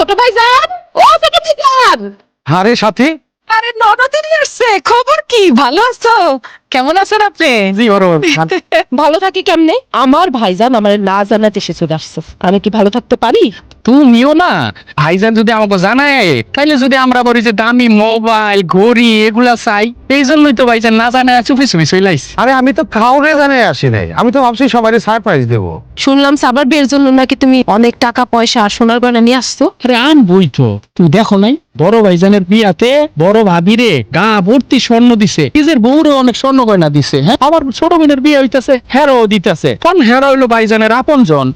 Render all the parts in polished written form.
ছোট ভাইজান, ও ছোট ভাইজান। আরে সাথী, আরে ননদিনী আসছে, খবর কি? ভালো আছো? কেমন আছেন আপনি? জি বরং ভালো থাকি কেমনে? আমার ভাইজান আমার না জানাতে এসে চলে আসছে, আমি কি ভালো থাকতে পারি? তুমিও না ভাইজান যদি আমাকে জানায় তাইলে যদি আমরা বলি যে দামি মোবাইল ঘড়ি এগুলা চাই, এই জন্যই তো ভাইজান না জানায় চুপি চুপি চলে আইছি। আরে আমি তো কাউরে জানে আসি নাই, আমি তো ভাবছি সবাই সারপ্রাইজ দেবো। শুনলাম সাবার বিয়ের জন্য নাকি তুমি অনেক টাকা পয়সা আর সোনার গয়না নিয়ে আসছো। আরে আনবই তো, তুই দেখো নাই বড় ভাইজানের বিয়াতে বড় ভাবিরে গা ভর্তি স্বর্ণ দিছে, নিজের বউরে অনেক স্বর্ণ গয়না দিছে। হ্যাঁ, আমার ছোট বোনের বিয়ে হইতাছে, হেরো দিতেছে। কোন হেরো হইলো ভাইজানের আপন জন।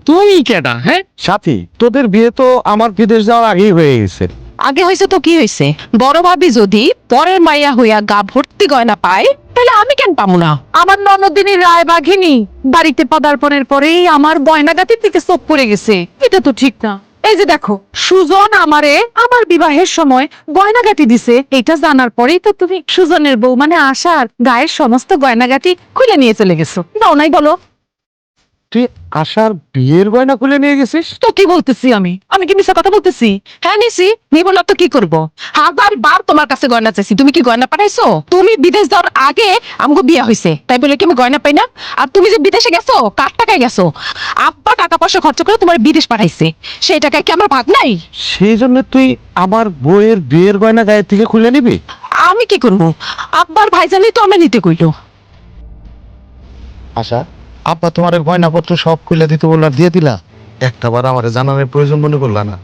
তুই কেডা? হ্যাঁ সাথী, তোদের বিয়ে তো আমার বিদেশ যাওয়ার আগেই হয়ে গেছে। আগে হয়েছে তো কি হয়েছে, বড় ভাবি যদি পরের মাইয়া হইয়া গা ভর্তি গয়না পায় তাহলে আমি কেন পাবো না? আমার ননদিনী রায় বাঘিনী বাড়িতে পদার্পণের পরেই আমার গয়নাগাতির দিকে চোখ পড়ে গেছে, এটা তো ঠিক না। এই যে দেখো, সুজন আমারে আমার বিবাহের সময় গয়নাগাটি দিছে, এটা জানার পরেই তো তুমি সুজনের বউ মানে আশার গায়ের সমস্ত গয়নাগাটি খুলে নিয়ে চলে গেছো। নাও নাই বলো তুই আশার বিয়ের গয়না খুলে নিয়ে গেছিস? তো কি বলতেছি আমি কি মিথ্যা কথা বলতেছি? হ্যাঁ নিছি, নিব না তো কি করব? হাজার বার তোমার কাছে গয়না চাইছি, তুমি কি গয়না পাঠাইছো? তুমি বিদেশ যাওয়ার আগে আমাকে বিয়ে হয়েছে, তাই বলে কি আমি গয়না পাই না? আর তুমি যে বিদেশে গেছো কার টাকায় গেছো? আব্বা টাকা পয়সা খরচ করে তোমার বিদেশ পাঠাইছে, সেই টাকায় কি আমার ভাগ নাই? সেই জন্য তুই আমার বউয়ের বিয়ের গয়না গায়ের থেকে খুলে নিবি? আমি কি করবো? আব্বার ভাইজানই তো আমি নিতে কইলো। আশা, আব্বা তোমার গয়নাপত্র সব খুলে দিতে বললা, দিয়ে দিলা? একটাবার আমার জানানোর প্রয়োজন মনে করলা না?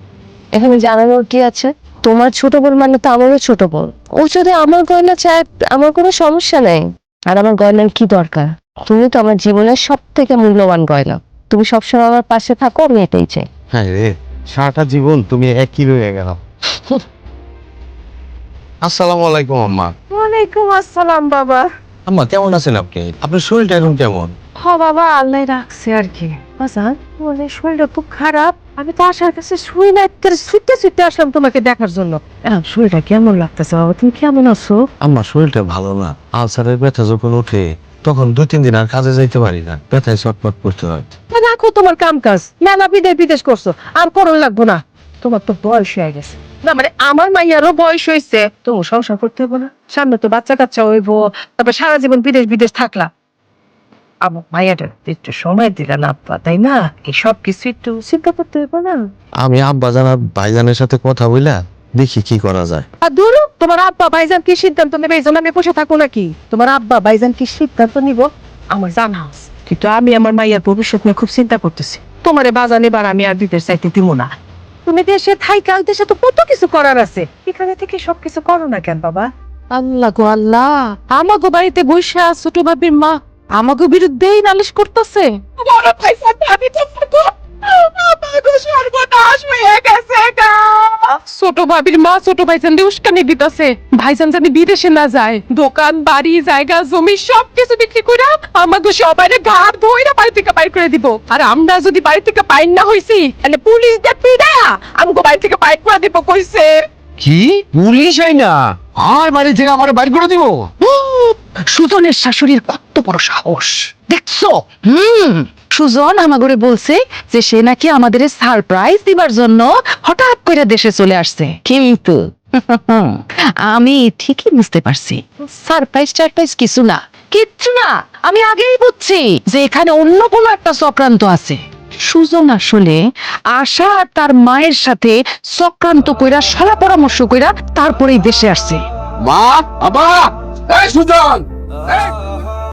এখানে জানানোর কি আছে? তোমার ছোট বোন মানে তো আমারও ছোট বোন, ও যদি আমার গয়না চায় আমার কোনো সমস্যা নেই। আর আমার গয়নার কি দরকার? তুমি তো আমার জীবনের সব থেকে মূল্যবান গয়না, তুমি সবসময় আমার পাশে থাকো, আমি এটাই চাই। হ্যাঁ রে, সারাটা জীবন তুমি একই রয়ে গেল। আসসালামু আলাইকুম আম্মা। ওয়ালাইকুম আসসালাম বাবা। আম্মা কেমন আছেন আপনি? আপনার শরীরটা এখন কেমন? হ বাবা, আল্লাহ রাখছে আর কি। বাজান, তোমার শরীরটা খুব খারাপ, আমি তো আসার কাছে শুই না, ছুটতে ছুটতে আসলাম তোমাকে দেখার জন্য। শরীরটা কেমন লাগতেছে বাবা, তুমি কেমন আছো? আমার শরীরটা ভালো না, আলসারের ব্যথা যখন ওঠে তখন 2-3 দিন আর কাজে যাইতে পারি না, ব্যথায় চটপট করতে হয়। রাখো তোমার কাম কাজ, মেলা বিদেশ বিদেশ করছো, আর করো লাগবো না। তোমার তো বয়স হয়ে গেছে, না মানে আমার মাইয়ারও বয়স হয়েছে, তো সংসার করতে হবে না? সামনে তো বাচ্চা কাচ্চা হইব, তারপর সারা জীবন বিদেশ বিদেশ থাকলা। আমার মাইয়াটা একটু সময় দিলা না আব্বা, তাই না? এই সব কিছু একটু চিন্তা করতে হইব না? আমি আব্বা জানার ভাইজানের সাথে কথা বইলা দেখি কি করা যায়। আর ধরো, তোমার আব্বা ভাইজান কি সিদ্ধান্ত নেবে এই জন্য আমি বসে থাকবো নাকি? তোমার আব্বা ভাইজান কি সিদ্ধান্ত নিব আমার জানা আছে, কিন্তু আমি আমার মাইয়ার ভবিষ্যৎ নিয়ে খুব চিন্তা করতেছি। তোমারে বাজান এবার আমি আর বিদেশ চাইতে দিব না। তুমি দেশে থাইকা, দেশে তো কত কিছু করার আছে, এখানে থেকে সবকিছু করো না কেন বাবা? আল্লাহ গো আল্লাহ, আমাগো বাড়িতে বৈশা ছোট ভাবির মা আমাগো বিরুদ্ধেই নালিশ করতেছে। বড় ভাইজান ভাবি তো আমাগো সর্বনাশ হয়ে গেছে গা। ছোট ভাবির মা ছোট ভাইজান দিয়ে উস্কানি দিতেছে, ভাইজান জানি বিদেশে না যায়, দোকান বাড়ি জায়গা জমি সবকিছু বিক্রি করে আমাগো সবাই ঘাট ধইরা বাড়ি থেকে বাইর করে দিব। আর আমরা যদি বাড়ি থেকে বাইর না হইছি তাহলে পুলিশ দেখবিরা আমাগো বাড়ি থেকে বাইর করে দিব কইছে। কি পুলিশ হয় না আর বাড়ি থেকে আমার বাইর করে দিব? সুজনের শাশুড়ির কত বড় সাহস দেখছো? সুজন আমাগরে বলছে যে সে নাকি আমাদের সারপ্রাইজ দিবার জন্য হঠাৎ করে দেশে চলে আসছে, কিন্তু আমি ঠিকই বুঝতে পারছি সারপ্রাইজ টারপ্রাইজ কিছু না, কিচ্ছু না। আমি আগেই বুঝছি যে এখানে অন্য কোনো একটা চক্রান্ত আছে। সুজন আসলে আশা আর তার মায়ের সাথে চক্রান্ত কইরা সলা পরামর্শ কইরা তারপরেই দেশে আসছে। মা, বাবা, এই সুজন,